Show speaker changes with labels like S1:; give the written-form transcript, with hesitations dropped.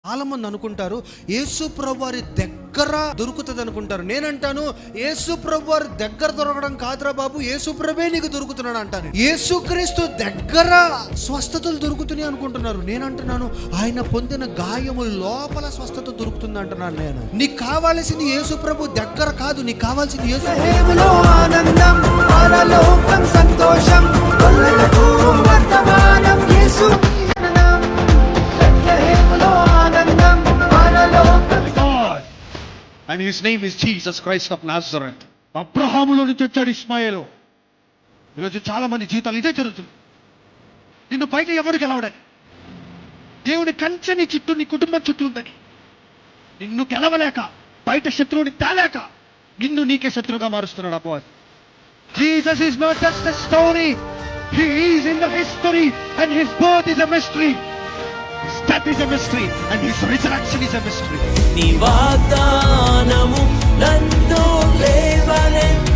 S1: చాలా మంది అనుకుంటారు యేసు ప్రభు వారి దగ్గర దొరుకుతుంది అనుకుంటారు. నేనంటాను యేసు ప్రభు వారి దగ్గర దొరకడం కాదురా బాబు, యేసు ప్రభే నీకు దొరుకుతున్నాడు అంటాను. యేసుక్రీస్తు దగ్గర స్వస్థతలు దొరుకుతున్నాయి అనుకుంటున్నారు. నేనంటున్నాను ఆయన పొందిన గాయము లోపల స్వస్థత దొరుకుతుంది అంటున్నాను. నేను నీకు కావాల్సింది యేసు ప్రభు దగ్గర కాదు, నీకు కావాల్సింది యేసు
S2: ఆనందం పరలోకం సంతోషం కొల్లలకు వర్తమానం యేసు
S3: And his name is Jesus Christ of Nazareth. అబ్రహాములో నుంచి వచ్చాడు ఇస్మాయేలు. ఈరోజు చాలా మంది జీవితాలు ఇదే జరుగుతుంది. నిన్ను బయట ఎవరు గెలవడని, దేవుని కంచె నీ చుట్టూ, నీ కుటుంబం చుట్టూ ఉందని, నిన్ను గెలవలేక బయట శత్రువుని తేలేక నిన్ను నీకే శత్రువుగా మారుస్తున్నాడు అపవాది. Jesus is not just a story. He is in the history and his birth is a mystery. His death is a mystery and his resurrection is a mystery.
S2: నీ వాగ్దానము నన్ను లేవనెత్తి